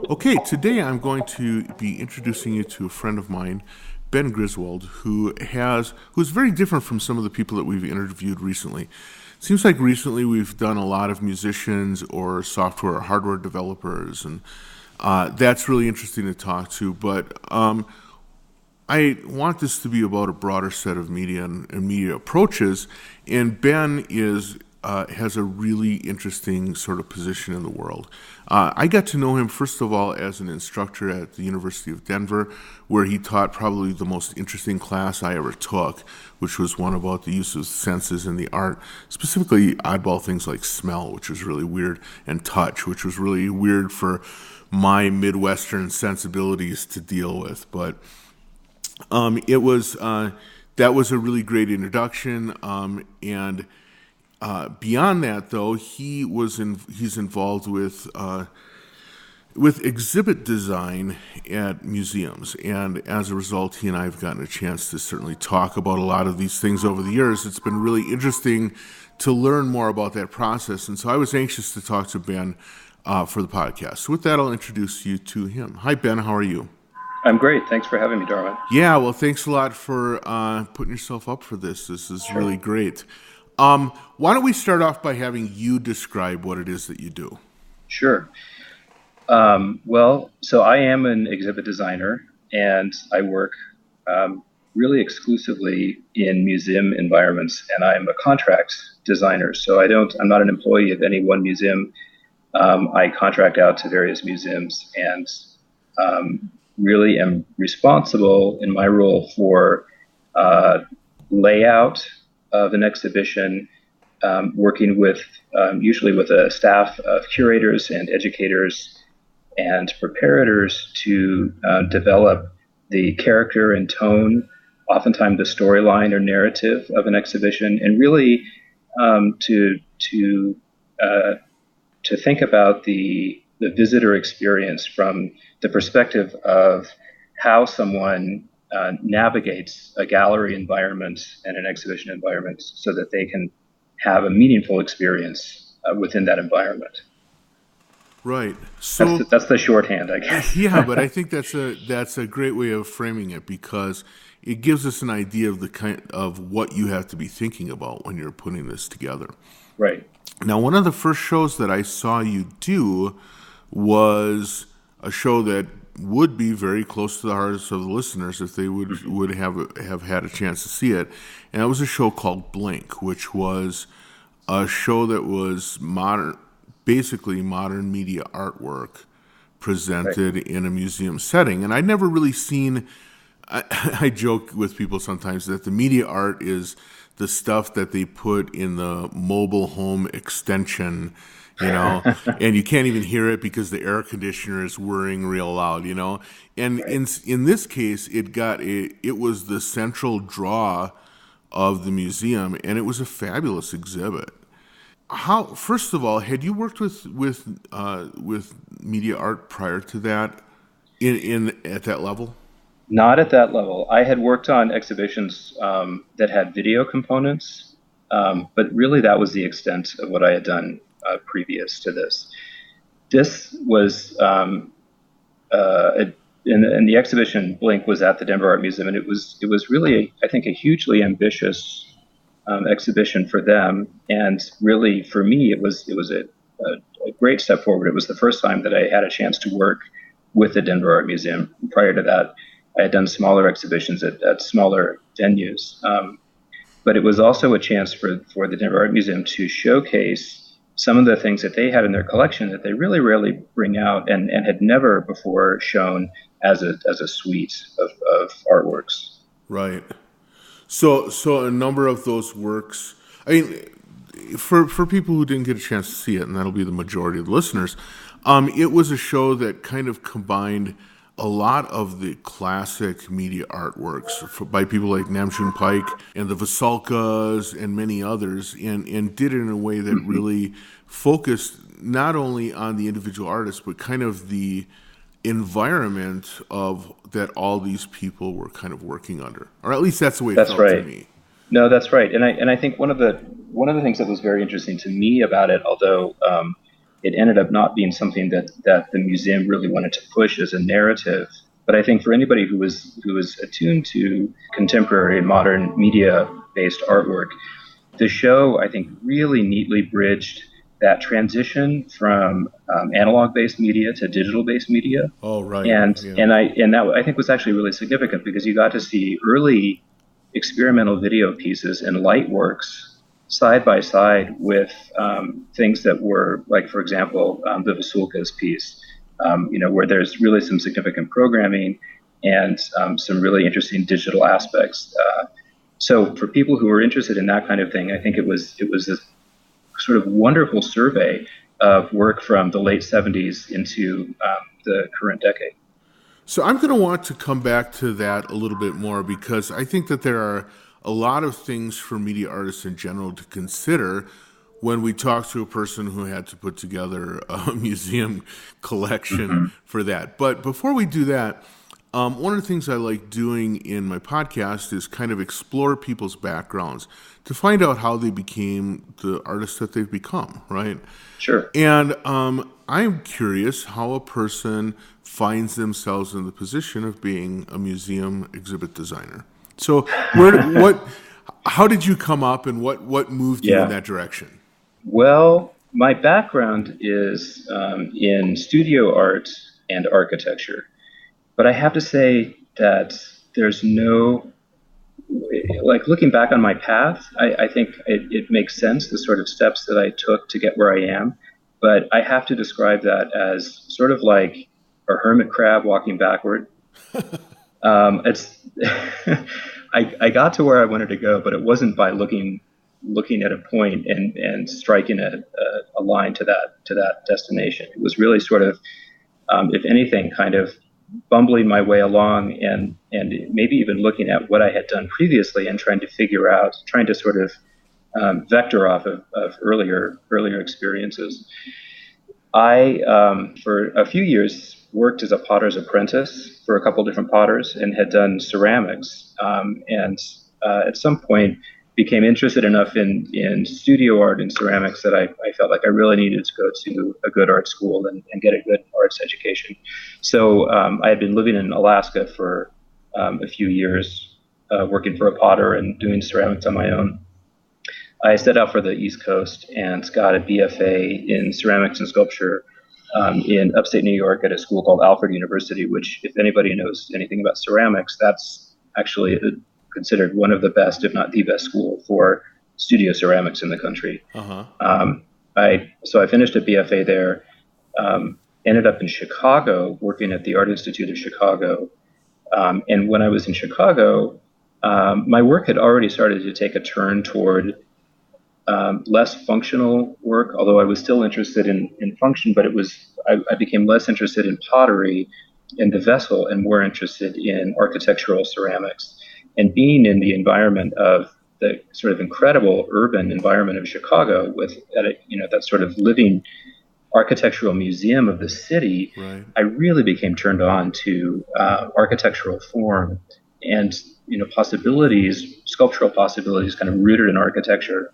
Okay, today I'm going to be introducing you to a friend of mine, Ben Griswold, who's very different from some of the people that we've interviewed recently. It seems like recently we've done a lot of musicians or software or hardware developers, and that's really interesting to talk to. But I want this to be about a broader set of media and media approaches, and Ben has a really interesting sort of position in the world. I got to know him, first of all, as an instructor at the University of Denver, where he taught probably the most interesting class I ever took, which was one about the use of senses in the art, specifically oddball things like smell, which was really weird, and touch, which was really weird for my Midwestern sensibilities to deal with. But that was a really great introduction, and beyond that, though, he's involved with exhibit design at museums, and as a result, he and I have gotten a chance to certainly talk about a lot of these things over the years. It's been really interesting to learn more about that process, and so I was anxious to talk to Ben for the podcast. So with that, I'll introduce you to him. Hi, Ben. How are you? I'm great. Thanks for having me, Darwin. Yeah, well, thanks a lot for putting yourself up for this. This is really great. Why don't we start off by having you describe what it is that you do? Sure. So I am an exhibit designer, and I work really exclusively in museum environments, and I'm a contract designer. So I'm not an employee of any one museum. I contract out to various museums, and really am responsible in my role for layout of an exhibition, working with usually with a staff of curators and educators and preparators to develop the character and tone, oftentimes the storyline or narrative of an exhibition, and really to think about the visitor experience from the perspective of how someone navigates a gallery environment and an exhibition environment so that they can have a meaningful experience within that environment. Right. So that's the shorthand, I guess. Yeah, but I think that's a great way of framing it, because it gives us an idea of the kind of what you have to be thinking about when you're putting this together. Right. Now, one of the first shows that I saw you do was a show that would be very close to the hearts of the listeners if they would have had a chance to see it, and that was a show called Blink, which was a show that was basically modern media artwork presented in a museum setting. And I'd never really seen. I joke with people sometimes that the media art is the stuff that they put in the mobile home extension, and you can't even hear it because the air conditioner is whirring real loud, And in this case, it was the central draw of the museum, and it was a fabulous exhibit. First of all, had you worked with media art prior to that, at that level? Not at that level. I had worked on exhibitions that had video components, but really that was the extent of what I had done previous to this. This was, in the exhibition, Blink was at the Denver Art Museum, and it was really, I think, a hugely ambitious exhibition for them, and really for me, it was a great step forward. It was the first time that I had a chance to work with the Denver Art Museum. Prior to that, I had done smaller exhibitions at smaller venues, but it was also a chance for the Denver Art Museum to showcase some of the things that they had in their collection that they really rarely bring out and had never before shown as a suite of artworks. Right. So a number of those works, I mean, for people who didn't get a chance to see it, and that'll be the majority of the listeners, it was a show that kind of combined a lot of the classic media artworks by people like Namjoon Paik and the Vasulkas and many others, and did it in a way that really focused not only on the individual artist, but kind of the environment of that all these people were kind of working under, or at least that's the way it felt to me. No, that's right, and I think one of the one of the things that was very interesting to me about it, although it ended up not being something that the museum really wanted to push as a narrative, but I think for anybody who was attuned to contemporary and modern media-based artwork, the show, I think, really neatly bridged that transition from analog-based media to digital-based media. Oh, right. And Yeah. and that I think was actually really significant because you got to see early experimental video pieces and light works side by side with things that were like, for example, the Vasulka's piece, where there's really some significant programming and some really interesting digital aspects. So for people who are interested in that kind of thing, I think it was this sort of wonderful survey of work from the late 70s into the current decade. So I'm going to want to come back to that a little bit more because I think that there are a lot of things for media artists in general to consider when we talk to a person who had to put together a museum collection for that. But before we do that, one of the things I like doing in my podcast is kind of explore people's backgrounds to find out how they became the artists that they've become, right? Sure. And I'm curious how a person finds themselves in the position of being a museum exhibit designer. So how did you come up and what moved you in that direction? Well, my background is in studio art and architecture. But I have to say that there's no, like looking back on my path, I think it makes sense, the sort of steps that I took to get where I am. But I have to describe that as sort of like a hermit crab walking backward. It's I got to where I wanted to go, but it wasn't by looking at a point and striking a line to that destination. It was really sort of, if anything, kind of bumbling my way along and maybe even looking at what I had done previously and trying to sort of vector off of earlier experiences. I, for a few years, worked as a potter's apprentice for a couple different potters and had done ceramics. And at some point became interested enough in studio art and ceramics that I felt like I really needed to go to a good art school and get a good arts education. So I had been living in Alaska for a few years, working for a potter and doing ceramics on my own. I set out for the East Coast and got a BFA in ceramics and sculpture in upstate New York at a school called Alfred University, which, if anybody knows anything about ceramics, that's actually considered one of the best, if not the best, school for studio ceramics in the country. So I finished a BFA there, ended up in Chicago working at the Art Institute of Chicago. And when I was in Chicago, my work had already started to take a turn toward less functional work, although I was still interested in function, but I became less interested in pottery and the vessel and more interested in architectural ceramics. And being in the environment of the sort of incredible urban environment of Chicago with that sort of living architectural museum of the city, right. I really became turned on to architectural form and possibilities, sculptural possibilities kind of rooted in architecture.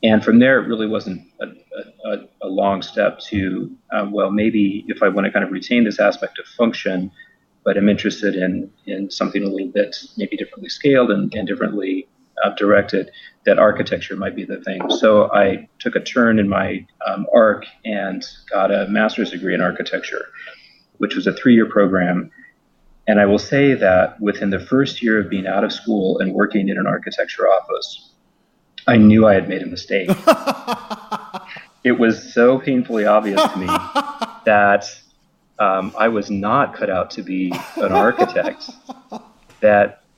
And from there, it really wasn't a long step to, maybe if I want to kind of retain this aspect of function, but I'm interested in something a little bit maybe differently scaled and differently directed, that architecture might be the thing. So I took a turn in my arc and got a master's degree in architecture, which was a 3-year program. And I will say that within the first year of being out of school and working in an architecture office, I knew I had made a mistake. It was so painfully obvious to me that I was not cut out to be an architect.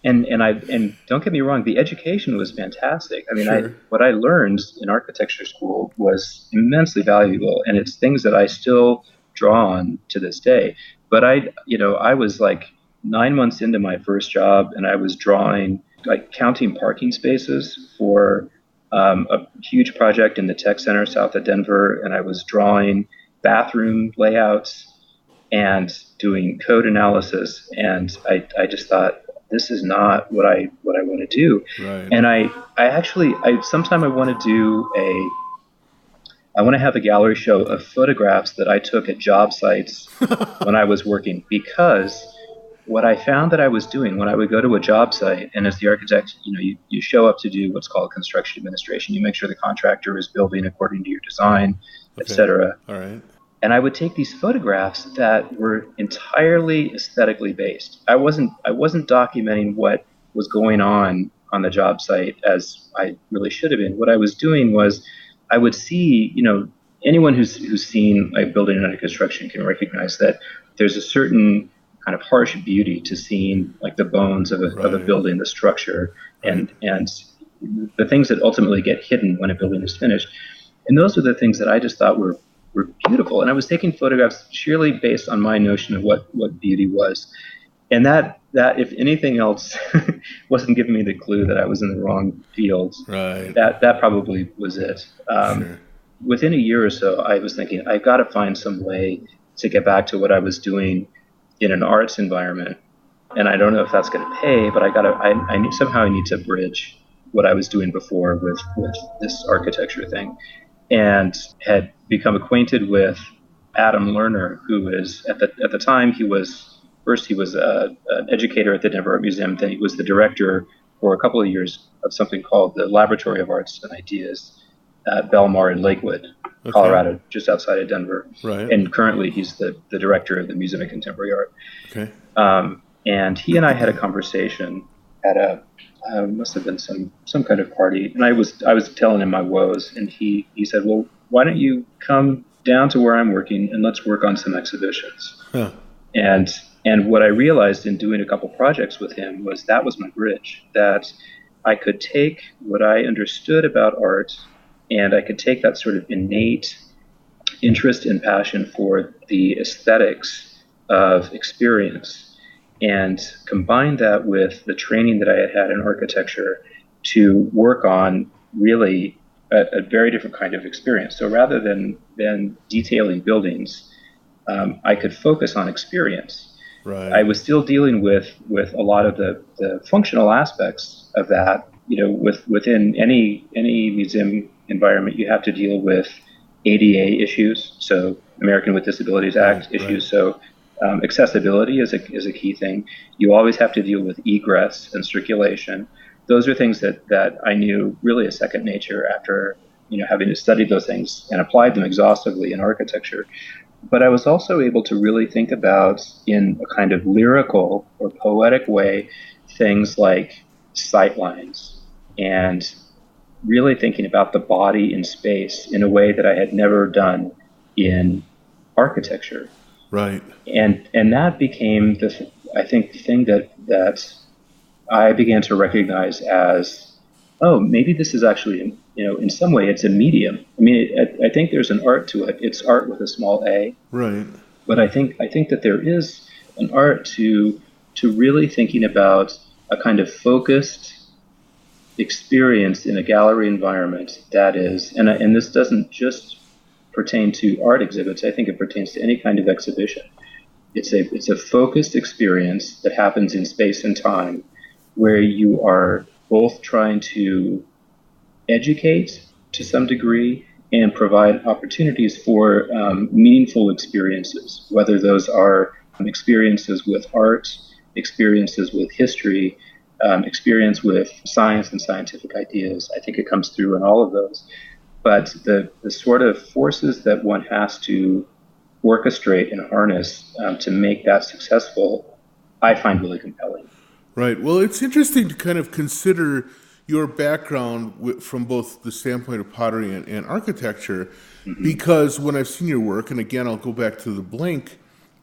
And don't get me wrong, the education was fantastic. I mean, sure. What I learned in architecture school was immensely valuable, and it's things that I still draw on to this day. But I was like 9 months into my first job, and I was drawing, like counting parking spaces for a huge project in the tech center south of Denver, and I was drawing bathroom layouts and doing code analysis, and I just thought, this is not what I want to do. Right. And sometime I want to have a gallery show of photographs that I took at job sites when I was working, because what I found that I was doing when I would go to a job site, and as the architect, you show up to do what's called construction administration. You make sure the contractor is building according to your design, Okay. etc. All right. And I would take these photographs that were entirely aesthetically based. I wasn't documenting what was going on the job site as I really should have been. What I was doing was I would see, anyone who's seen a building under construction can recognize that there's a certain kind of harsh beauty to seeing like the bones of a building, the structure, and the things that ultimately get hidden when a building is finished. And those are the things that I just thought were beautiful. And I was taking photographs sheerly based on my notion of what beauty was. And that if anything else wasn't giving me the clue that I was in the wrong field, right, that probably was it. Sure. Within a year or so, I was thinking, I've got to find some way to get back to what I was doing in an arts environment. And I don't know if that's going to pay, but I need to bridge what I was doing before with this architecture thing. And had become acquainted with Adam Lerner, who is at the time he was an educator at the Denver Art Museum. Then he was the director for a couple of years of something called the Laboratory of Arts and Ideas at Belmar in Lakewood, Colorado, just outside of Denver. Right. And currently he's the director of the Museum of Contemporary Art. Okay. And he and I had a conversation at must have been some kind of party, and I was telling him my woes, and he said, well, why don't you come down to where I'm working and let's work on some exhibitions. Huh. And what I realized in doing a couple projects with him was that was my bridge, that I could take what I understood about art, and I could take that sort of innate interest and passion for the aesthetics of experience and combine that with the training that I had had in architecture to work on really a very different kind of experience. So rather than detailing buildings, I could focus on experience. Right. I was still dealing with a lot of the functional aspects of that. Within any museum environment, you have to deal with ADA issues, so American with Disabilities Act issues. So accessibility is a key thing. You always have to deal with egress and circulation. Those are things that I knew really as second nature after having studied those things and applied them exhaustively in architecture. But I was also able to really think about, in a kind of lyrical or poetic way, things like sightlines and really thinking about the body in space in a way that I had never done in architecture. Right. And that became the thing that I began to recognize as, oh, maybe this is actually, in some way it's a medium. I mean, I think there's an art to it. It's art with a small a. Right. But I think that there is an art to really thinking about a kind of focused experience in a gallery environment that is, and this doesn't just pertain to art exhibits. I think it pertains to any kind of exhibition. It's a focused experience that happens in space and time, where you are both trying to educate to some degree and provide opportunities for meaningful experiences, whether those are experiences with art, experiences with history, experience with science and scientific ideas. I think it comes through in all of those. But the sort of forces that one has to orchestrate and harness to make that successful, I find really compelling. Right. Well, it's interesting to kind of consider your background from both the standpoint of pottery and architecture, mm-hmm. because when I've seen your work, and again, I'll go back to the blank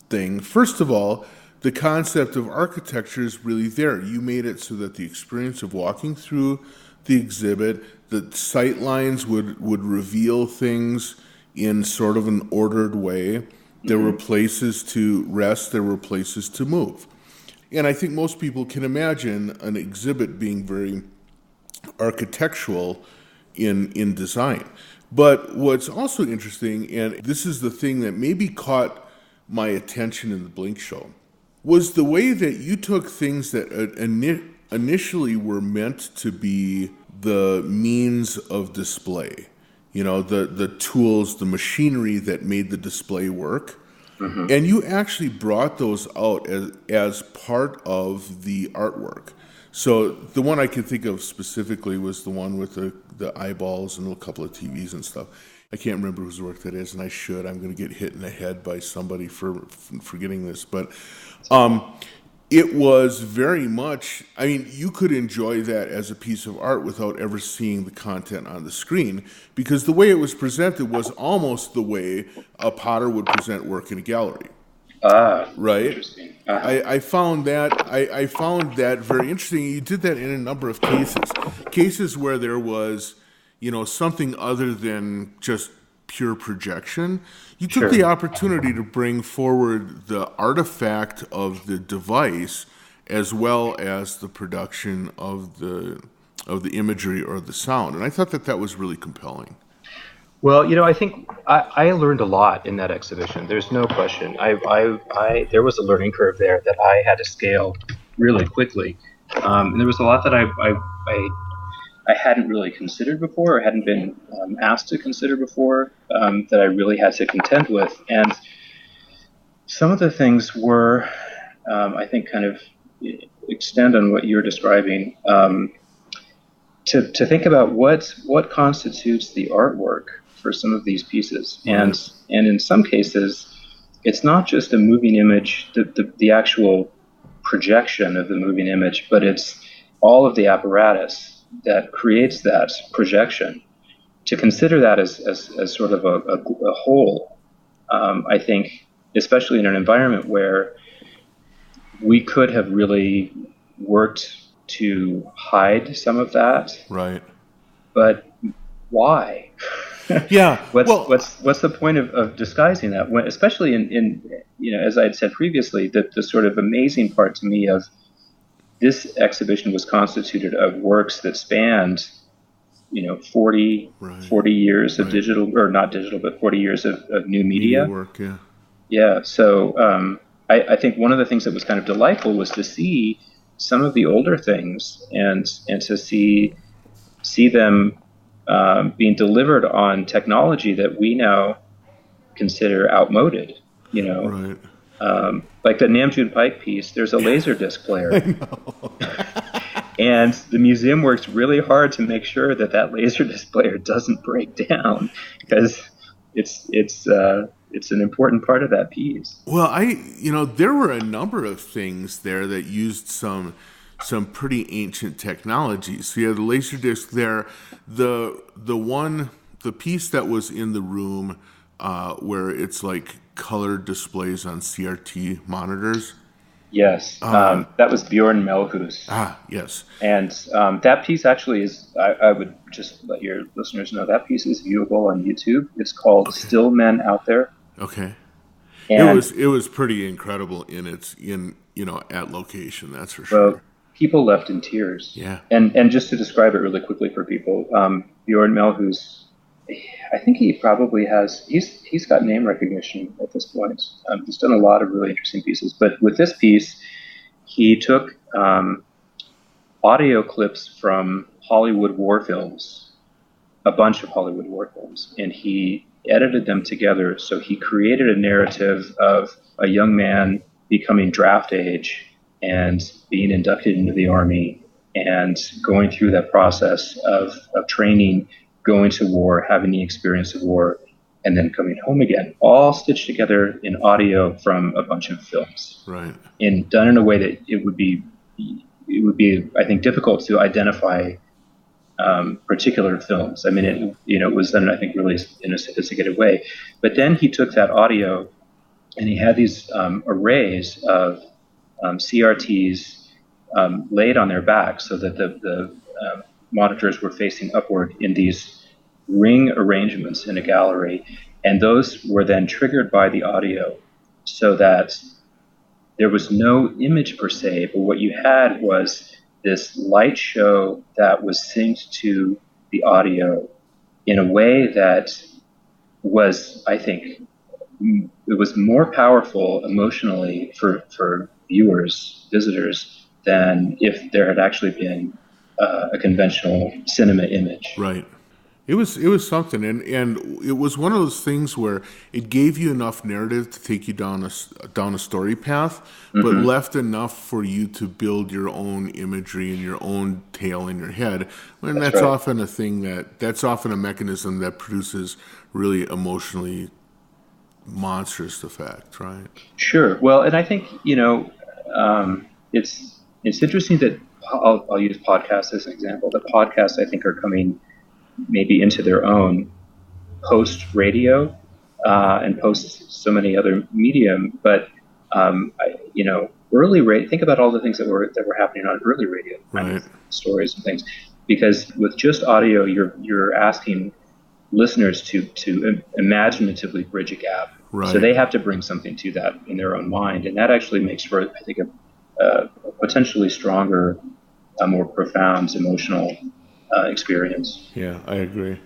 thing, first of all, the concept of architecture is really there. You made it so that the experience of walking through the exhibit, the sight lines would reveal things in sort of an ordered way. There were places to rest, there were places to move. And I think most people can imagine an exhibit being very architectural in design. But what's also interesting, and this is the thing that maybe caught my attention in the Blink show, Was the way that you took things that initially were meant to be the means of display, the tools, the machinery that made the display work, and you actually brought those out as part of the artwork. So the one I could think of specifically was the one with the eyeballs and a couple of TVs and stuff. I can't remember whose work that is, and I should. I'm going to get hit in the head by somebody for forgetting this. But it was very much, I mean, you could enjoy that as a piece of art without ever seeing the content on the screen, because the way it was presented was almost the way a potter would present work in a gallery. Right. Interesting. Uh-huh. I found that very interesting. You did that in a number of cases where there was, something other than just pure projection. You took the opportunity to bring forward the artifact of the device as well as the production of the imagery or the sound, and I thought that was really compelling. Well, I think I learned a lot in that exhibition. There's no question. There was a learning curve there that I had to scale really quickly. And there was a lot that I hadn't really considered before, or hadn't been asked to consider before, that I really had to contend with. And some of the things were, I think, kind of extend on what you're describing. To think about what constitutes the artwork for some of these pieces, and in some cases, it's not just a moving image, the actual projection of the moving image, but it's all of the apparatus that creates that projection. To consider that as sort of a whole, I think, especially in an environment where we could have really worked to hide some of that, right? But why? Yeah. What's the point of disguising that? When, especially in as I had said previously, the sort of amazing part to me of this exhibition was constituted of works that spanned 40 years of digital, or not digital, but 40 years of new media work. Yeah. So I think one of the things that was kind of delightful was to see some of the older things and to see them being delivered on technology that we now consider outmoded. Right. Like the Namjoon Pike piece, there's a Laserdisc player. I know. And the museum works really hard to make sure that Laserdisc player doesn't break down, because it's an important part of that piece. Well, there were a number of things there that used some pretty ancient technologies. So you had the Laserdisc there, the piece that was in the room where it's like colored displays on CRT monitors. Yes, that was Bjorn Melhus. Yes. And that piece actually is, I would just let your listeners know, that piece is viewable on YouTube. It's called Still Men Out There. Okay. And it was pretty incredible at location, that's for sure. Well, people left in tears. Yeah. And just to describe it really quickly for people, Bjorn Melhus, I think he probably has, he's got name recognition at this point. He's done a lot of really interesting pieces. But with this piece, he took audio clips from Hollywood war films, a bunch of Hollywood war films, and he edited them together. So he created a narrative of a young man becoming draft age and being inducted into the Army and going through that process of training, going to war, having the experience of war, and then coming home again, all stitched together in audio from a bunch of films. Right. And done in a way that it would be, I think, difficult to identify particular films. I mean, it was done, I think, really in a sophisticated way. But then he took that audio and he had these arrays of CRTs laid on their back so that the monitors were facing upward in these ring arrangements in a gallery, and those were then triggered by the audio, so that there was no image per se, but what you had was this light show that was synced to the audio in a way that was, I think, it was more powerful emotionally for viewers, visitors, than if there had actually been a conventional cinema image. Right. It was something, and it was one of those things where it gave you enough narrative to take you down a story path, but left enough for you to build your own imagery and your own tale in your head. And that's right. often a thing that's often a mechanism that produces really emotionally monstrous effect, right? Sure. Well, and I think it's interesting that I'll use podcasts as an example. That podcasts, I think, are coming maybe into their own post radio and post so many other medium. But early radio. Think about all the things that were happening on early radio, right? Stories and things. Because with just audio, you're asking listeners to imaginatively bridge a gap. Right. So they have to bring something to that in their own mind, and that actually makes for, I think, a potentially stronger, more profound emotional experience. Yeah, I agree.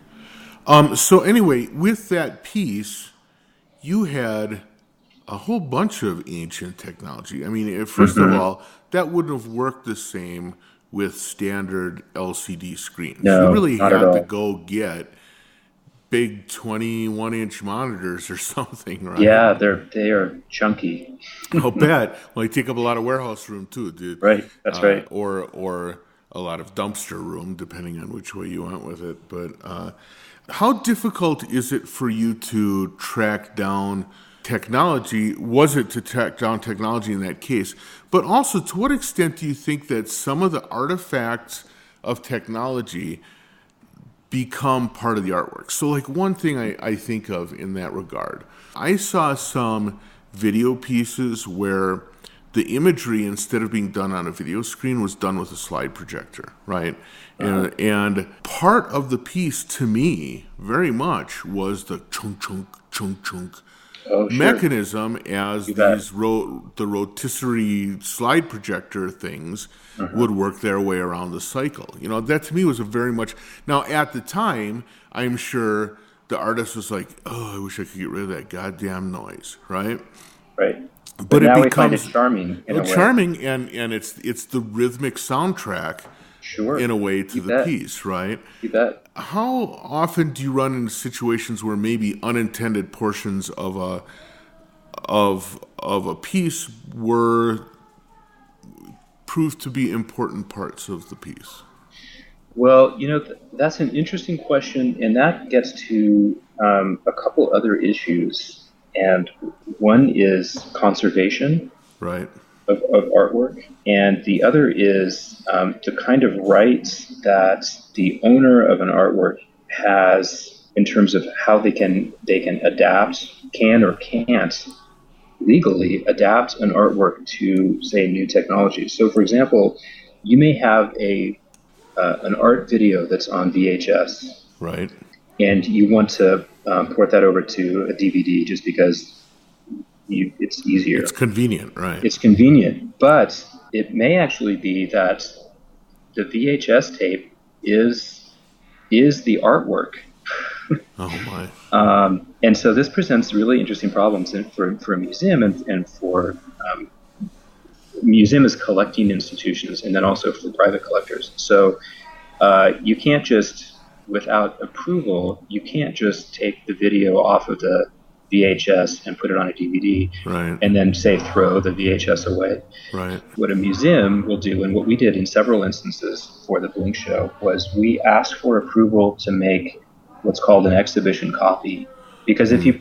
So anyway, with that piece, you had a whole bunch of ancient technology. I mean, first of all, that wouldn't have worked the same with standard LCD screens. No, you really not had at all. to go get big 21-inch monitors or something, right? Yeah, they are chunky. I'll bet. Well, they take up a lot of warehouse room too, dude. Right, that's right. Or a lot of dumpster room, depending on which way you went with it. But how difficult is it for you to track down technology? Was it to track down technology in that case? But also, to what extent do you think that some of the artifacts of technology become part of the artwork? So like one thing I think of in that regard, I saw some video pieces where the imagery, instead of being done on a video screen, was done with a slide projector, right? And part of the piece, to me, very much was the chunk, chunk, chunk, chunk mechanism, as the rotisserie slide projector things would work their way around the cycle. That to me was a very much... Now, at the time, I'm sure the artist was like, oh, I wish I could get rid of that goddamn noise, right? Right. But now it we find becomes it charming. Charming, and it's the rhythmic soundtrack, in a way, to the piece, right? You bet. How often do you run into situations where maybe unintended portions of a piece were proved to be important parts of the piece? Well, that's an interesting question, and that gets to a couple other issues. And one is conservation, right, of artwork, and the other is the kind of rights that the owner of an artwork has in terms of how they can adapt, can or can't legally adapt an artwork to, say, new technology. So, for example, you may have an art video that's on VHS, right, and you want to port that over to a DVD just because it's easier. It's convenient, right? It's convenient, but it may actually be that the VHS tape is the artwork. Oh my! And so this presents really interesting problems for a museum and for museum as collecting institutions, and then also for private collectors. So you can't just, without approval, you can't just take the video off of the VHS and put it on a DVD, right, and then say throw the VHS away. Right. What a museum will do, and what we did in several instances for the Blink Show, was we asked for approval to make what's called an exhibition copy. Because if you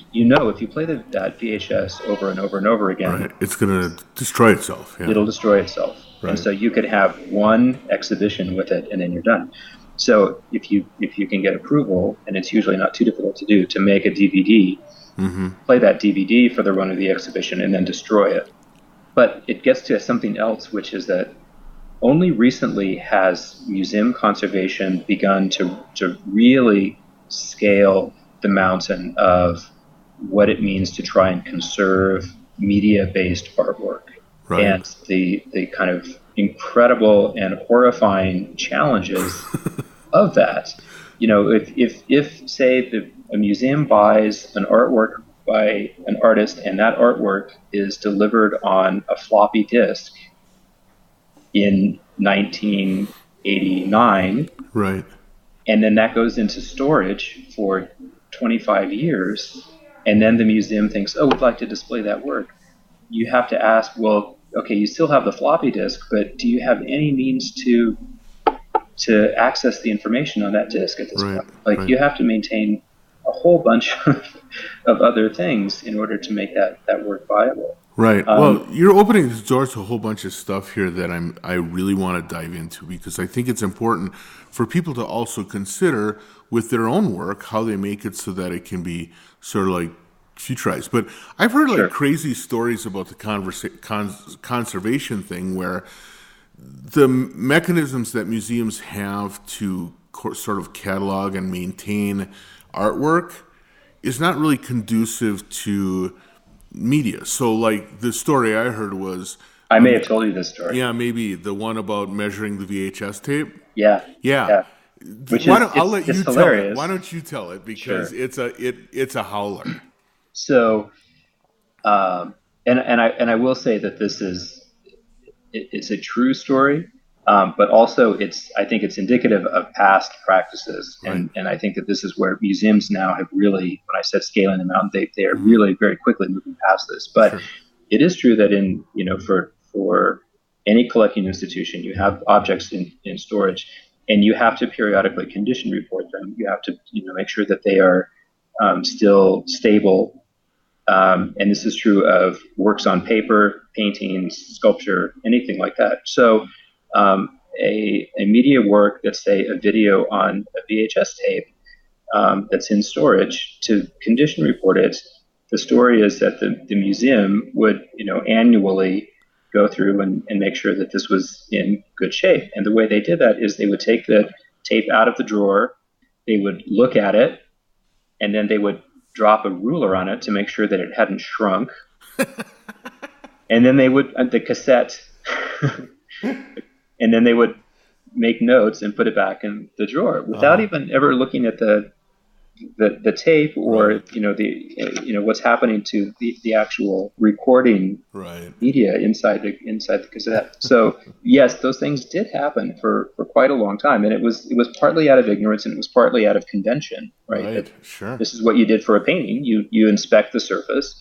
play that VHS over and over and over again, right, it's going to destroy itself. Yeah. It'll destroy itself. Right. And so you could have one exhibition with it, and then you're done. So if you can get approval, and it's usually not too difficult to do, to make a DVD, play that DVD for the run of the exhibition, and then destroy it. But it gets to something else, which is that only recently has museum conservation begun to really scale the mountain of what it means to try and conserve media-based artwork. Right. And the kind of incredible and horrifying challenges of that. If say a museum buys an artwork by an artist, and that artwork is delivered on a floppy disk in 1989. Right. And then that goes into storage for 25 years. And then the museum thinks, oh, we'd like to display that work. You have to ask, well, okay, you still have the floppy disk, but do you have any means to access the information on that disk at this point? Like, you have to maintain a whole bunch of other things in order to make that work viable. Right. Well, you're opening the door to a whole bunch of stuff here that I really want to dive into, because I think it's important for people to also consider with their own work how they make it so that it can be sort of like futurized. But I've heard like crazy stories about the conservation thing, where the mechanisms that museums have to sort of catalog and maintain artwork is not really conducive to media. So like the story I heard was, I may have told you this story. Yeah, maybe the one about measuring the VHS tape. Yeah. I'll let you tell it. Why don't you tell it? Because it's a howler. So, and I will say that it's a true story, but also I think it's indicative of past practices, and I think that this is where museums now have really, when I said scaling them out, they are really very quickly moving past this. But it is true that for any collecting institution, you have objects in storage, and you have to periodically condition report them. You have to make sure that they are still stable. And this is true of works on paper, paintings, sculpture, anything like that. So a media work that's, say, a video on a VHS tape that's in storage, to condition report it, the story is that the museum would annually go through and make sure that this was in good shape. And the way they did that is they would take the tape out of the drawer, they would look at it, and then they would drop a ruler on it to make sure that it hadn't shrunk. And then they would, the cassette, and then they would make notes and put it back in the drawer without even ever looking at the tape or what's happening to the actual recording media inside the cassette. So yes, those things did happen for quite a long time, and it was partly out of ignorance, and it was partly out of convention, right? This is what you did for a painting. You inspect the surface.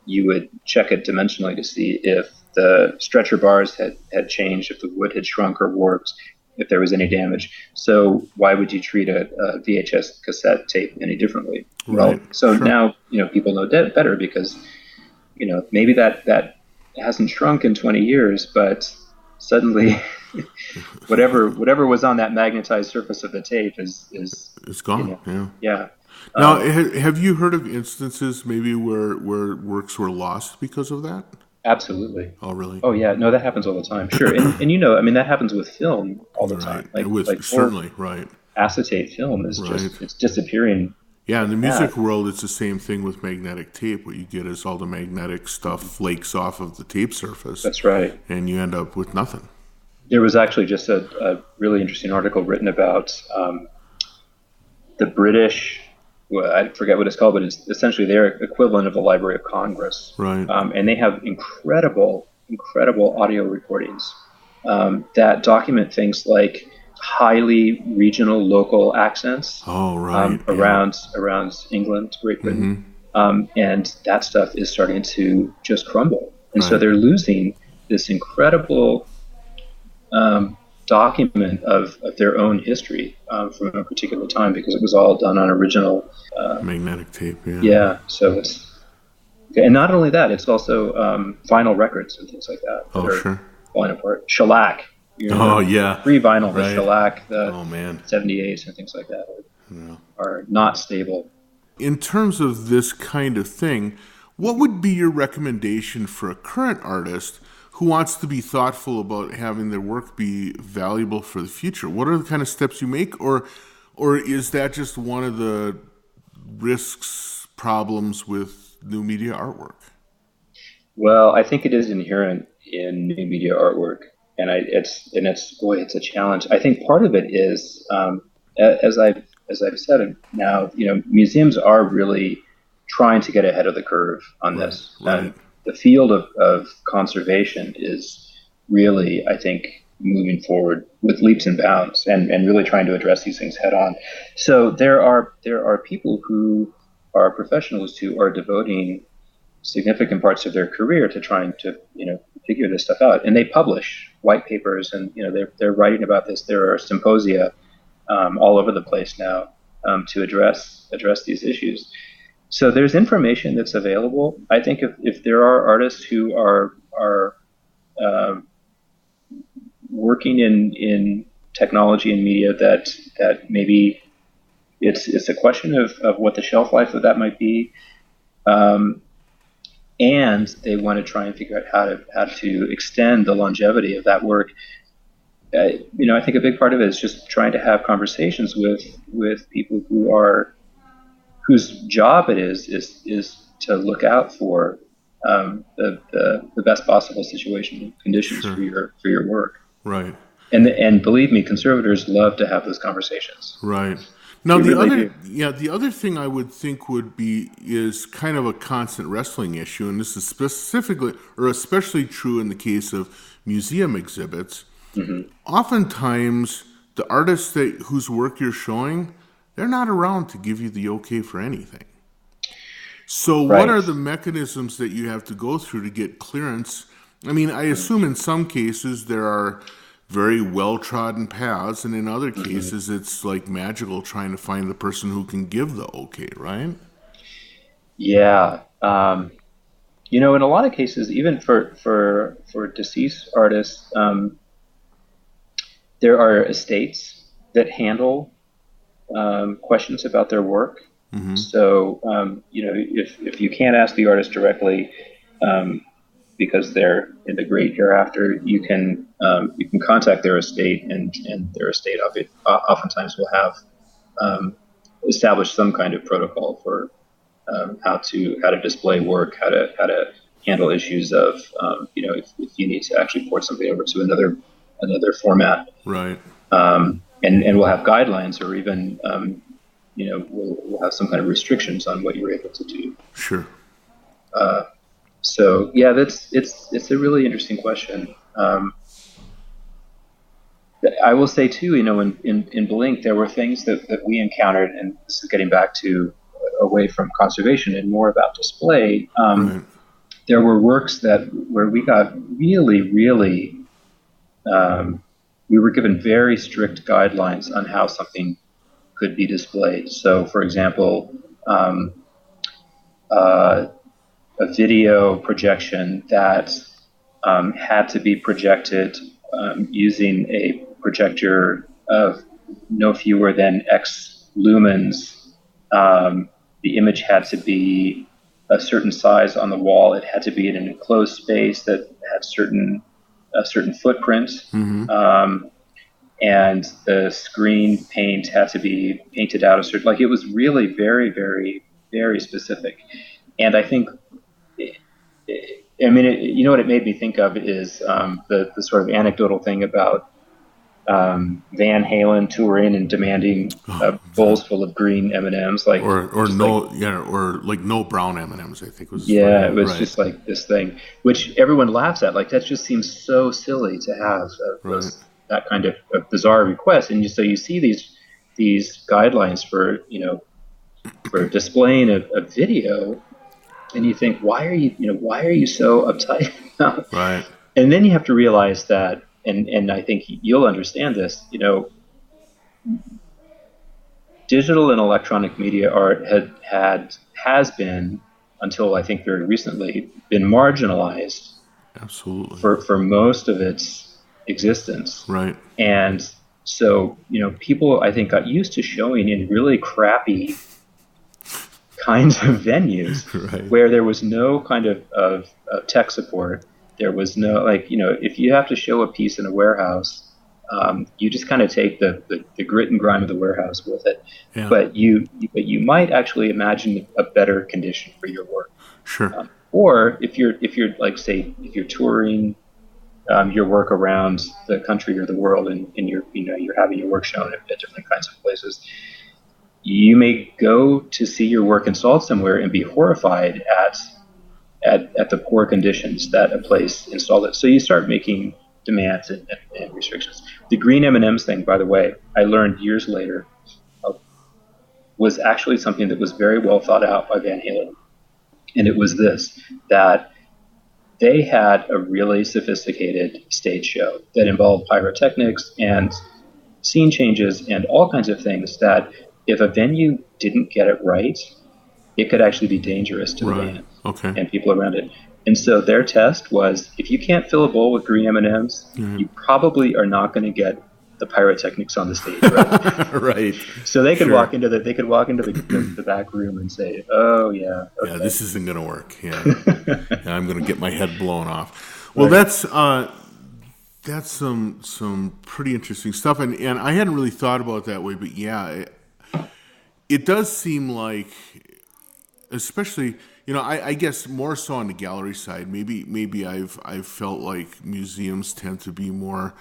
You would check it dimensionally to see if the stretcher bars had changed, if the wood had shrunk or warped, if there was any damage. So why would you treat a VHS cassette tape any differently? Now people know better, because maybe that hasn't shrunk in 20 years, but suddenly whatever was on that magnetized surface of the tape is gone. Now, have you heard of instances maybe where works were lost because of that? Absolutely. Oh, really? Oh, yeah. No, that happens all the time. Sure. And that happens with film all the time. Certainly. Acetate film is it's disappearing. Yeah, in the music world, it's the same thing with magnetic tape. What you get is all the magnetic stuff flakes off of the tape surface. That's right. And you end up with nothing. There was actually just a really interesting article written about the British, well, I forget what it's called, but it's essentially their equivalent of the Library of Congress. And they have incredible audio recordings that document things like highly regional, local accents around England, Great Britain. And that stuff is starting to just crumble. And so they're losing this incredible document of their own history from a particular time, because it was all done on original magnetic tape. So it's, and not only that, it's also vinyl records and things like that are falling apart. Shellac, free vinyl, the shellac, the 78s and things like that are not stable. In terms of this kind of thing, what would be your recommendation for a current artist who wants to be thoughtful about having their work be valuable for the future? What are the kind of steps you make, or is that just one of the risks, problems with new media artwork? Well, I think it is inherent in new media artwork, and it's a challenge. I think part of it is, as I've said now, museums are really trying to get ahead of the curve on Right. this. Right. And the field of conservation is really, I think, moving forward with leaps and bounds, and really trying to address these things head on. So there are people who are professionals who are devoting significant parts of their career to trying to figure this stuff out, and they publish white papers, and they're writing about this. There are symposia all over the place now to address these issues. So there's information that's available. I think if there are artists who are working in technology and media that maybe it's a question of what the shelf life of that might be, and they want to try and figure out how to extend the longevity of that work. I think a big part of it is just trying to have conversations with people whose job it is to look out for the best possible situation conditions Sure. for your work. Right. And believe me, conservators love to have those conversations. Right. Now They really do. the other thing I would think is kind of a constant wrestling issue, and this is specifically or especially true in the case of museum exhibits. Mm-hmm. Oftentimes, the artists whose work you're showing, they're not around to give you the okay for anything. So what Right. are the mechanisms that you have to go through to get clearance? I mean, I assume in some cases there are very well-trodden paths, and in other cases it's like magical trying to find the person who can give the okay, right? Yeah. In a lot of cases, even for deceased artists, there are estates that handle questions about their work. So, if you can't ask the artist directly, because they're in the great hereafter, you can contact their estate, and their estate oftentimes will have established some kind of protocol for how to display work, how to handle issues of if you need to actually port something over to another format, Right. and we'll have guidelines, or even we'll have some kind of restrictions on what you're able to do. Sure. So yeah, it's a really interesting question. I will say too, in Blink, there were things that we encountered, and this is getting back to away from conservation and more about display. Right. There were works where we got really, really, we were given very strict guidelines on how something could be displayed. So, for example, a video projection that had to be projected using a projector of no fewer than X lumens. The image had to be a certain size on the wall. It had to be in an enclosed space that had a certain footprint. And the screen paint had to be painted out a certain, it was really very, very, very specific. And I think, what it made me think of is the sort of anecdotal thing about Van Halen touring and demanding bowls full of green M&Ms, or no brown M&Ms, I think was. Yeah, it was right. just like this thing, which everyone laughs at. That just seems so silly to have that kind of bizarre request. And so you see these guidelines for displaying a video, and you think, why are you so uptight about? Right. And then you have to realize that, and I think you'll understand this. Digital and electronic media art has been, until I think very recently, been marginalized. Absolutely. For most of its existence. Right. And so, people, I think, got used to showing in really crappy kinds of venues, right. where there was no kind of tech support. There was no, if you have to show a piece in a warehouse, you just kind of take the grit and grime of the warehouse with it. Yeah. But you might imagine a better condition for your work. Sure. Or if you're touring your work around the country or the world, and you're having your work shown at different kinds of places, you may go to see your work installed somewhere and be horrified at the poor conditions that a place installed it. So you start making demands and restrictions. The green M&Ms thing, by the way, I learned years later, was actually something that was very well thought out by Van Halen. And it was this, that they had a really sophisticated stage show that involved pyrotechnics and scene changes and all kinds of things that if a venue didn't get it right, it could actually be dangerous to the band and people around it. And so their test was, if you can't fill a bowl with green M&Ms, you probably are not going to get the pyrotechnics on the stage, right? Right. So they could walk into the back room and say, "Oh yeah, okay. Yeah, this isn't going to work. Yeah, I'm going to get my head blown off." Well, that's some pretty interesting stuff, and I hadn't really thought about it that way, but yeah, it does seem like, especially, I guess more so on the gallery side. Maybe I've felt like museums tend to be more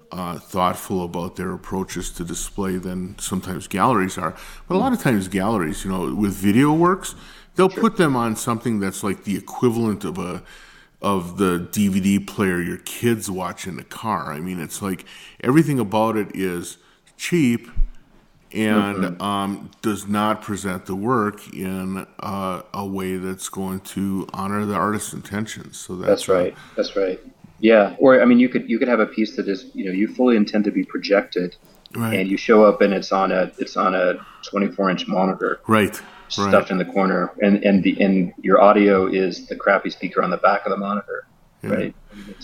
thoughtful about their approaches to display than sometimes galleries are. But a lot of times galleries, with video works, they'll put them on something that's like the equivalent of the DVD player your kids watch in the car. I mean, it's like everything about it is cheap and does not present the work in a way that's going to honor the artist's intentions. So that's right. That's right. Yeah, or I mean, you could have a piece that is, you fully intend to be projected, and you show up and it's on a 24-inch monitor, stuffed in the corner, and your audio is the crappy speaker on the back of the monitor, right? I mean,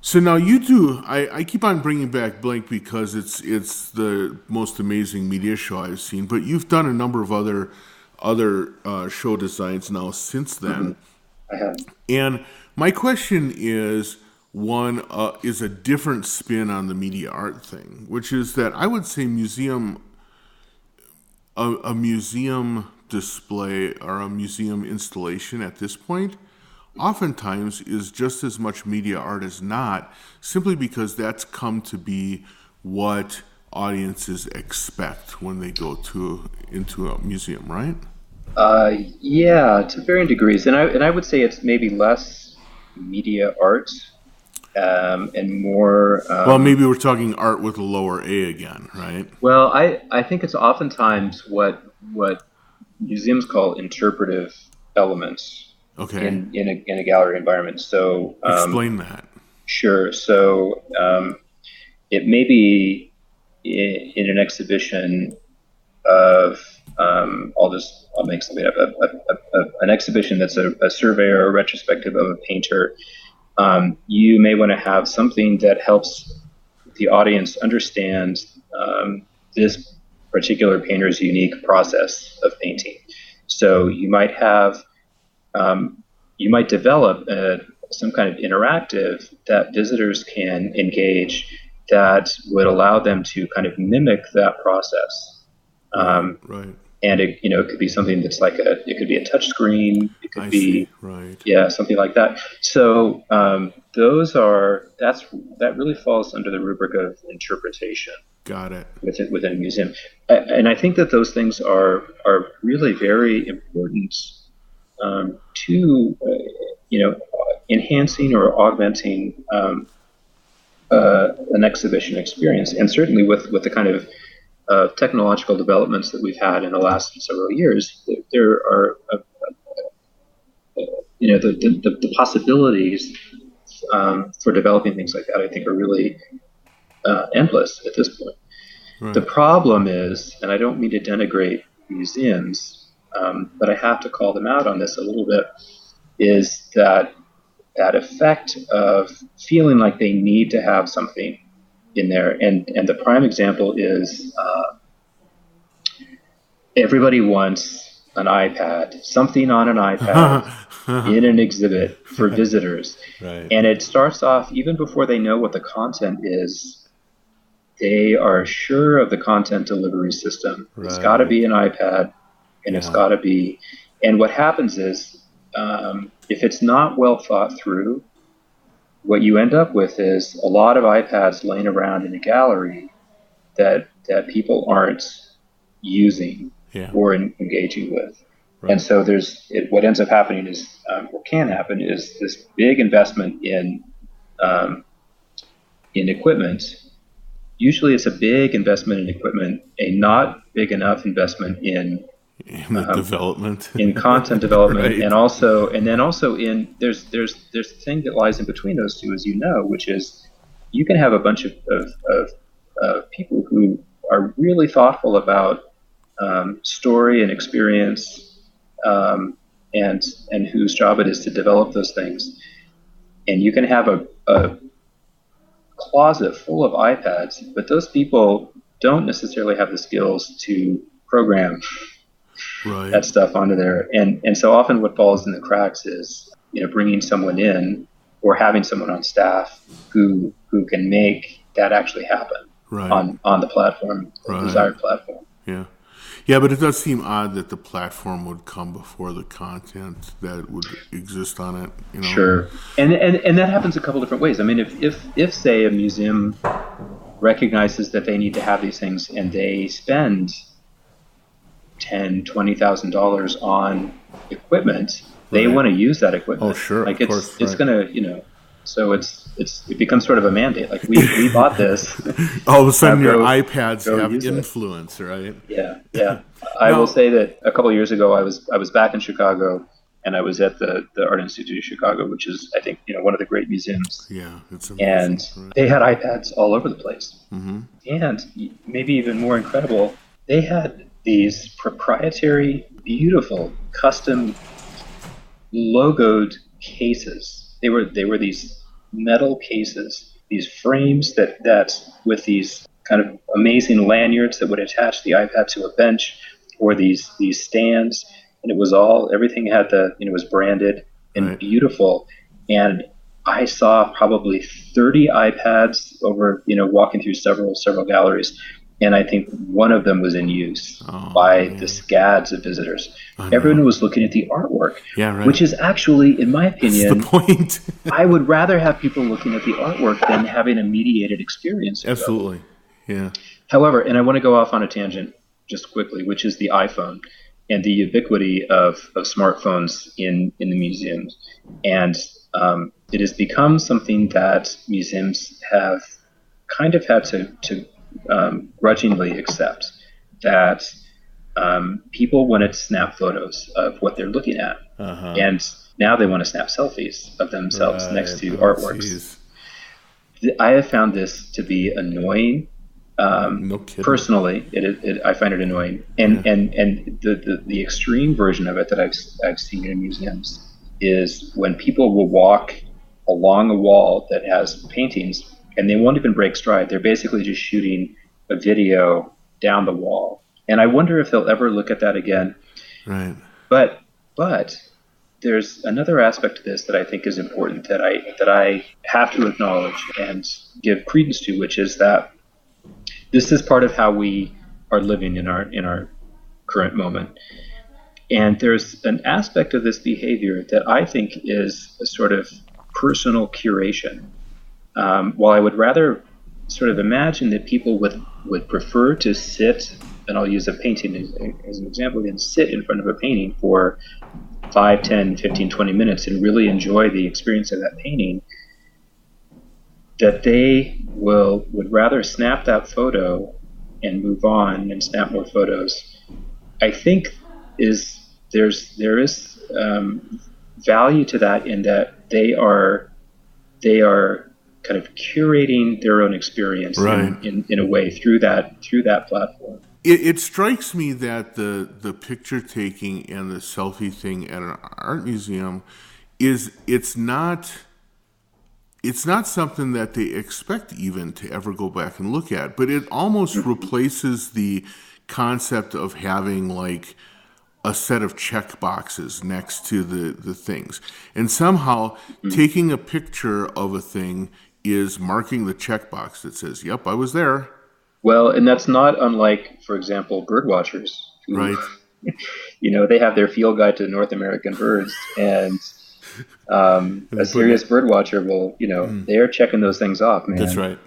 So now you do. I keep on bringing back Blink because it's the most amazing media show I've seen. But you've done a number of other show designs now since then. I have. And my question is is a different spin on the media art thing, which is that I would say a museum display or a museum installation at this point oftentimes is just as much media art as not, simply because that's come to be what audiences expect when they go into a museum, right? Yeah, to varying degrees, and I would say it's maybe less media art and more. Well, maybe we're talking art with a lower A again, right? Well, I think it's oftentimes what museums call interpretive elements. Okay. In a gallery environment. So explain that. Sure. So it may be in an exhibition of I'll make something up. An exhibition that's a survey or a retrospective of a painter. You may want to have something that helps the audience understand this particular painter's unique process of painting. So you might have you might develop some kind of interactive that visitors can engage that would allow them to kind of mimic that process. Right. And it could be something that's it could be a touch screen. It could be something like that. So that really falls under the rubric of interpretation. Got it. Within a museum, and I think that those things are really very important to enhancing or augmenting an exhibition experience, and certainly with the kind of technological developments that we've had in the last several years, there are the possibilities for developing things like that, I think, are really endless at this point. Right. The problem is, and I don't mean to denigrate museums, but I have to call them out on this a little bit, is that effect of feeling like they need to have something in there. And the prime example is everybody wants an iPad, something on an iPad in an exhibit for visitors. Right. And it starts off, even before they know what the content is, they are sure of the content delivery system. Right. It's got to be an iPad, and it's got to be. And what happens is, if it's not well thought through, what you end up with is a lot of iPads laying around in a gallery that people aren't using Yeah. or engaging with. Right. And so what ends up happening is, what can happen is this big investment in equipment. Usually it's a big investment in equipment, a not big enough investment in development, in content development, right. and then also in there's the thing that lies in between those two, as you know, which is you can have a bunch of people who are really thoughtful about story and experience, and whose job it is to develop those things, and you can have a closet full of iPads, but those people don't necessarily have the skills to program Right. that stuff onto there. And so often what falls in the cracks is, bringing someone in or having someone on staff who can make that actually happen Right. on the platform, the desired platform. Yeah. Yeah, but it does seem odd that the platform would come before the content that would exist on it. Sure. And that happens a couple different ways. I mean, if say a museum recognizes that they need to have these things and they spend $10,000-$20,000 on equipment, they want to use that equipment. Oh, sure. Like of course, it's gonna, so it becomes sort of a mandate. Like we bought this. All of a sudden, your iPads have influence, right? Yeah. I will say that a couple of years ago, I was back in Chicago, and I was at the Art Institute of Chicago, which is, I think, one of the great museums. Yeah, it's amazing. And they had iPads all over the place. Mm-hmm. And maybe even more incredible, they had these proprietary, beautiful, custom logoed cases. They were these metal cases, these frames that with these kind of amazing lanyards that would attach the iPad to a bench, or these stands, and everything had it was branded and beautiful. And I saw probably 30 iPads over, walking through several galleries. And I think one of them was in use by the scads of visitors. Everyone was looking at the artwork, which is actually, in my opinion, that's the point. I would rather have people looking at the artwork than having a mediated experience. Absolutely, yeah. However, and I want to go off on a tangent just quickly, which is the iPhone and the ubiquity of smartphones in the museums. And it has become something that museums have kind of had to grudgingly accept, that people want to snap photos of what they're looking at. And now they want to snap selfies of themselves next to artworks. Geez. I have found this to be annoying. No kidding. Personally, I find it annoying, and the extreme version of it that I've seen in museums is when people will walk along a wall that has paintings, and they won't even break stride. They're basically just shooting a video down the wall, and I wonder if they'll ever look at that again. Right. But there's another aspect to this that I think is important, that I have to acknowledge and give credence to, which is that this is part of how we are living in our current moment. And there's an aspect of this behavior that I think is a sort of personal curation. While I would rather sort of imagine that people would prefer to sit, and I'll use a painting as an example again, sit in front of a painting for 5, 10, 15, 20 minutes and really enjoy the experience of that painting, that they would rather snap that photo and move on and snap more photos. I think there is value to that, in that they are kind of curating their own experience in a way through that platform. It strikes me that the picture taking and the selfie thing at an art museum it's not something that they expect even to ever go back and look at, but it almost replaces the concept of having like a set of check boxes next to the things. And somehow taking a picture of a thing is marking the checkbox that says, yep, I was there. Well, and that's not unlike, for example, bird watchers. Right. They have their field guide to North American birds, and a serious bird watcher will, they are checking those things off, man. That's right.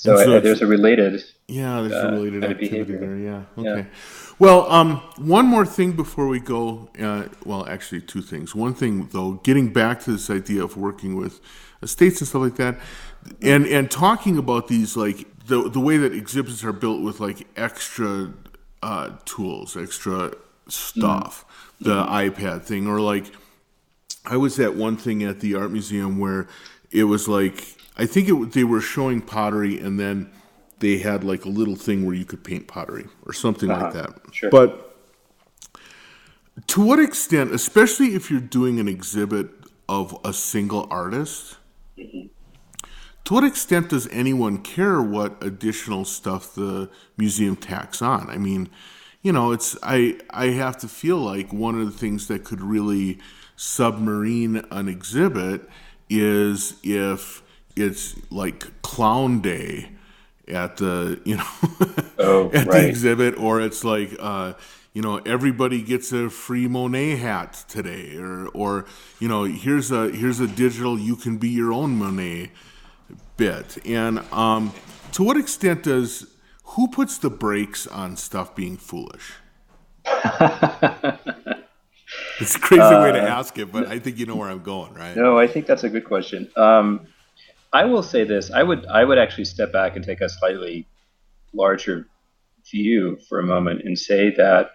So, so there's a related there's a related kind of activity behavior. there. Yeah. Yeah. Okay. Well, one more thing before we go. Well, actually, two things. One thing, though, getting back to this idea of working with estates and stuff like that, and talking about these, like the way that exhibits are built with like extra tools, extra stuff, the iPad thing, or like I was at one thing at the art museum where it was like I think they were showing pottery, and then they had like a little thing where you could paint pottery or something like that. Sure. But to what extent, especially if you're doing an exhibit of a single artist, to what extent does anyone care what additional stuff the museum tacks on? I mean, I have to feel like one of the things that could really submarine an exhibit is if it's like Clown Day at the the exhibit, or it's like everybody gets a free Monet hat today, or here's a digital you can be your own Monet bit. And to what extent who puts the brakes on stuff being foolish? It's a crazy way to ask it, but I think you know where I'm going, right? No, I think that's a good question. I will say this: I would actually step back and take a slightly larger view for a moment and say that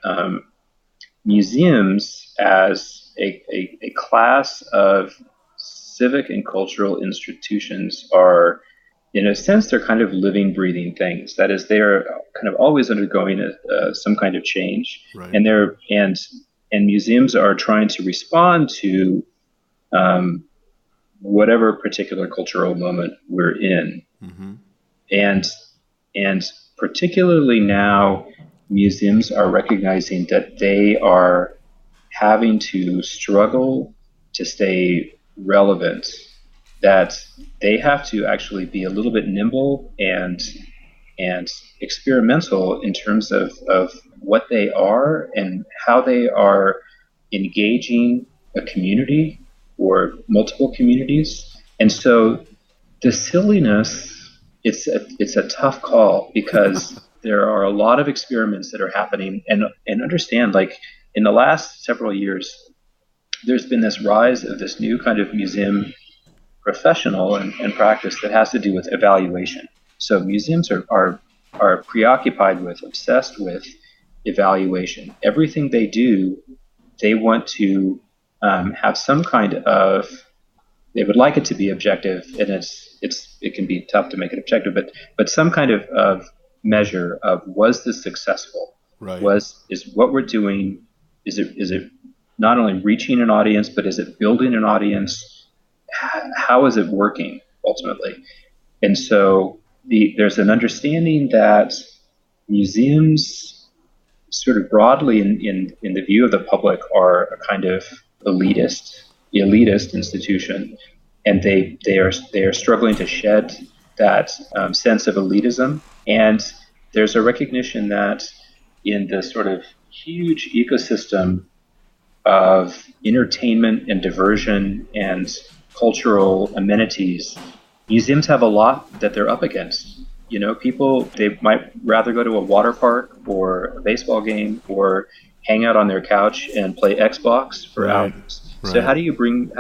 museums, as a class of civic and cultural institutions, are, in a sense, they're kind of living, breathing things. That is, they're kind of always undergoing some kind of change, right. and museums are trying to respond to whatever particular cultural moment we're in. And particularly now, museums are recognizing that they are having to struggle to stay relevant, that they have to actually be a little bit nimble and experimental in terms of what they are and how they are engaging a community or multiple communities. And so the silliness, it's a tough call, because there are a lot of experiments that are happening, and understand, like, in the last several years, there's been this rise of this new kind of museum professional and practice that has to do with evaluation. So museums are preoccupied with, obsessed with evaluation. Everything they do, they want to have some kind of, they would like it to be objective, and it can be tough to make it objective, but some kind of measure of, was this successful? Right. Is what we're doing, is it not only reaching an audience, but is it building an audience? How is it working ultimately? And so there's an understanding that museums, sort of broadly in the view of the public, are a kind of elitist institution, and they are struggling to shed that sense of elitism. And there's a recognition that in the sort of huge ecosystem of entertainment and diversion and cultural amenities, museums have a lot that they're up against. People, they might rather go to a water park or a baseball game or hang out on their couch and play Xbox for hours. Right. So how do you bring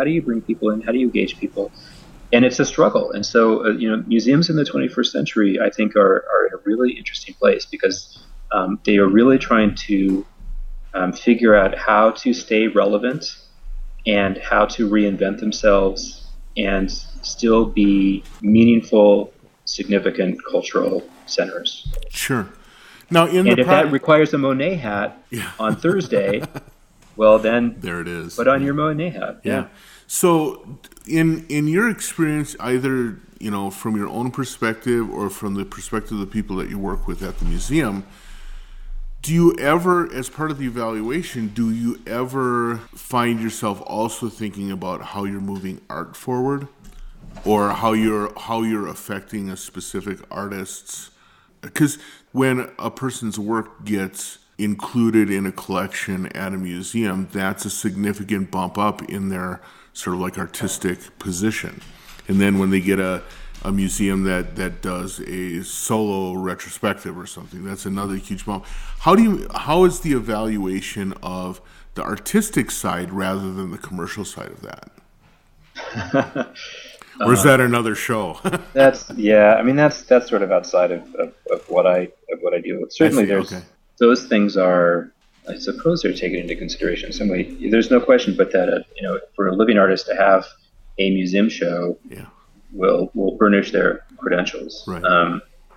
people in? How do you engage people? And it's a struggle. And so, museums in the 21st century, I think, are in a really interesting place, because they are really trying to figure out how to stay relevant and how to reinvent themselves and still be meaningful, significant cultural centers. Sure. Now, if that requires a Monet hat on Thursday, well, then there it is. Put on your Monet hat. Yeah. So, in your experience, either from your own perspective or from the perspective of the people that you work with at the museum, do you ever, as part of the evaluation, find yourself also thinking about how you're moving art forward, or how you're affecting a specific artist's? Because when a person's work gets included in a collection at a museum, that's a significant bump up in their sort of like artistic position. And then when they get a a museum that does a solo retrospective or something. That's another huge bump. How is the evaluation of the artistic side rather than the commercial side of that? Or is that another show? That's sort of outside of what I deal with. Certainly, those things are, I suppose, they're taken into consideration in some way. There's no question, but that for a living artist to have a museum show will burnish their credentials. Right.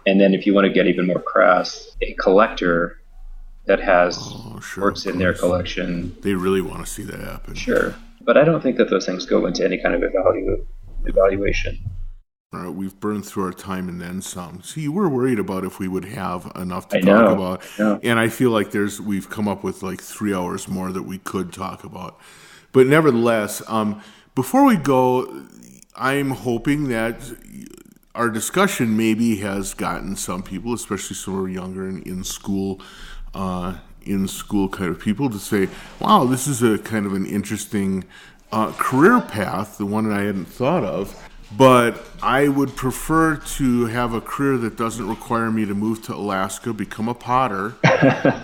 And then, if you want to get even more crass, a collector that has works in their collection, they really want to see that happen. Sure, but I don't think that those things go into any kind of evaluation. All right, we've burned through our time and then some. See, we're worried about if we would have enough to talk about. And I feel like we've come up with like 3 hours more that we could talk about. But nevertheless, before we go, I'm hoping that our discussion maybe has gotten some people, especially some who are younger and in school kind of people, to say, wow, this is a kind of an interesting career path, the one that I hadn't thought of. But I would prefer to have a career that doesn't require me to move to Alaska, become a potter,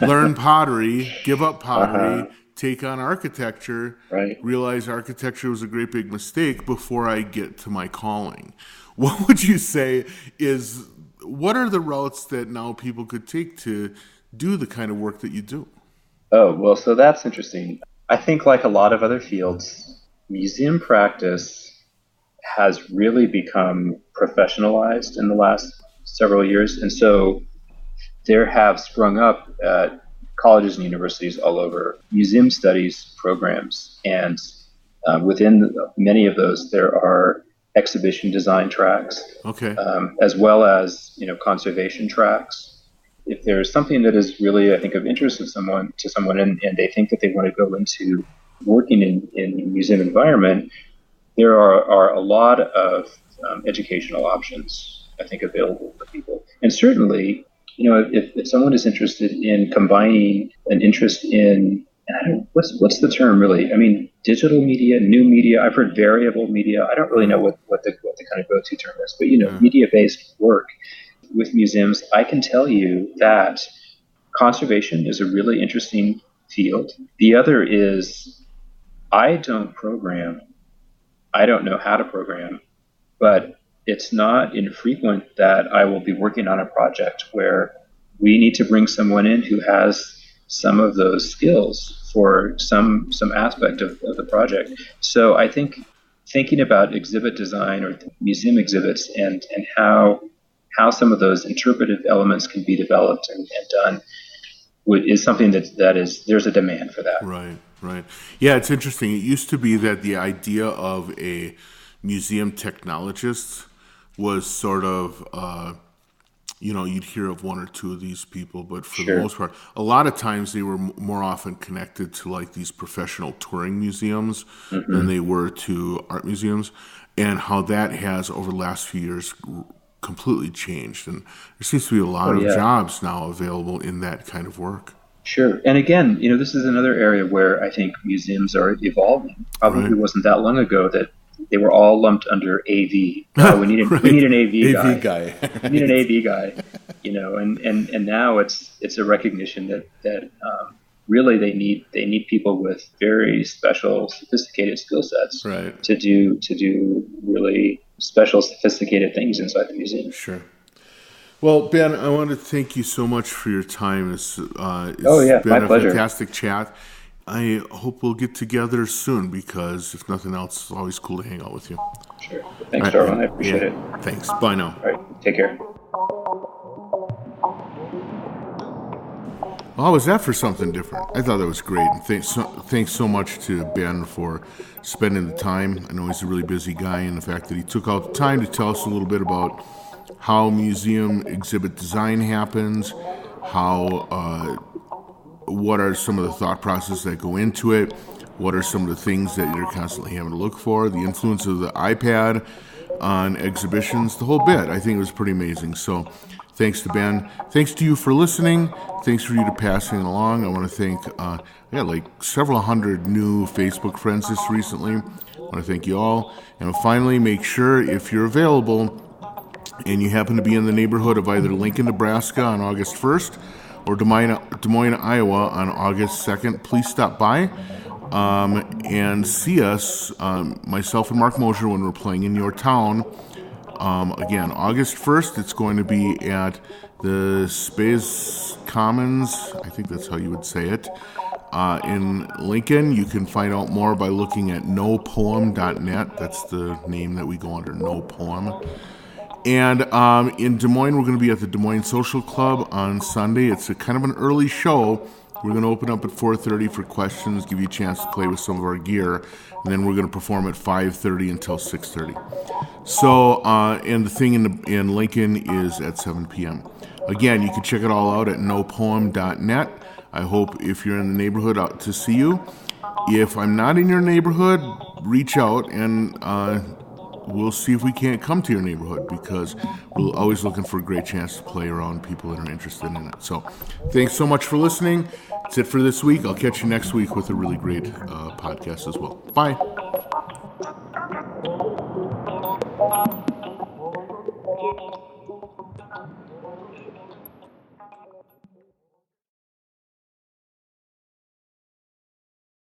learn pottery, give up pottery, take on architecture, realize architecture was a great big mistake before I get to my calling. What would you say what are the routes that now people could take to do the kind of work that you do? Oh, well, so that's interesting. I think like a lot of other fields, museum practice has really become professionalized in the last several years. And so there have sprung up at colleges and universities all over museum studies programs. And within many of those, there are exhibition design tracks, as well as conservation tracks. If there's something that is really, I think, of interest to someone and they think that they want to go into working in a museum environment, there are a lot of educational options, I think, available for people. And certainly, if someone is interested in combining an interest in, what's the term really? I mean, digital media, new media. I've heard variable media. I don't really know what the kind of go-to term is, but media-based work with museums. I can tell you that conservation is a really interesting field. The other is, I don't program. I don't know how to program, but it's not infrequent that I will be working on a project where we need to bring someone in who has some of those skills for some aspect of the project. So I think thinking about exhibit design or museum exhibits and how some of those interpretive elements can be developed and done is something there's a demand for that. Right. Yeah, it's interesting. It used to be that the idea of a museum technologist was sort of, you'd hear of one or two of these people, but for the most part, a lot of times they were more often connected to like these professional touring museums than they were to art museums, and how that has over the last few years completely changed. And there seems to be a lot of jobs now available in that kind of work. Sure. And again, this is another area where I think museums are evolving. Probably wasn't that long ago that they were all lumped under AV. We need an AV guy. We need an AV guy. And now it's a recognition that really they need people with very special, sophisticated skill sets to do really special, sophisticated things inside the museum. Sure. Well, Ben, I want to thank you so much for your time. It's been a fantastic chat. I hope we'll get together soon because, if nothing else, it's always cool to hang out with you. Sure. Thanks, Darwin. I appreciate it. Thanks. Bye now. All right. Take care. Well, how was that for something different? I thought that was great. And thanks so much to Ben for spending the time. I know he's a really busy guy, and the fact that he took out the time to tell us a little bit about how museum exhibit design happens, what are some of the thought processes that go into it, what are some of the things that you're constantly having to look for, the influence of the iPad on exhibitions, the whole bit. I think it was pretty amazing. So thanks to Ben. Thanks to you for listening. Thanks for you to passing it along. I want to thank, I got like several hundred new Facebook friends this recently. I want to thank you all. And finally, make sure if you're available, and you happen to be in the neighborhood of either Lincoln, Nebraska on August 1st or Des Moines, Iowa on August 2nd, please stop by and see us, myself and Mark Mosher, when we're playing in your town. Again, August 1st, it's going to be at the Space Commons, I think that's how you would say it, in Lincoln. You can find out more by looking at nopoem.net. That's the name that we go under, No Poem. And in Des Moines, we're going to be at the Des Moines Social Club on Sunday. It's a kind of an early show. We're going to open up at 4:30 for questions, give you a chance to play with some of our gear, and then we're going to perform at 5:30 until 6:30. So, and the thing in Lincoln is at 7 p.m. Again, you can check it all out at nopoem.net. I hope if you're in the neighborhood to see you. If I'm not in your neighborhood, reach out and we'll see if we can't come to your neighborhood, because we're always looking for a great chance to play around people that are interested in it. So thanks so much for listening. That's it for this week. I'll catch you next week with a really great podcast as well. Bye.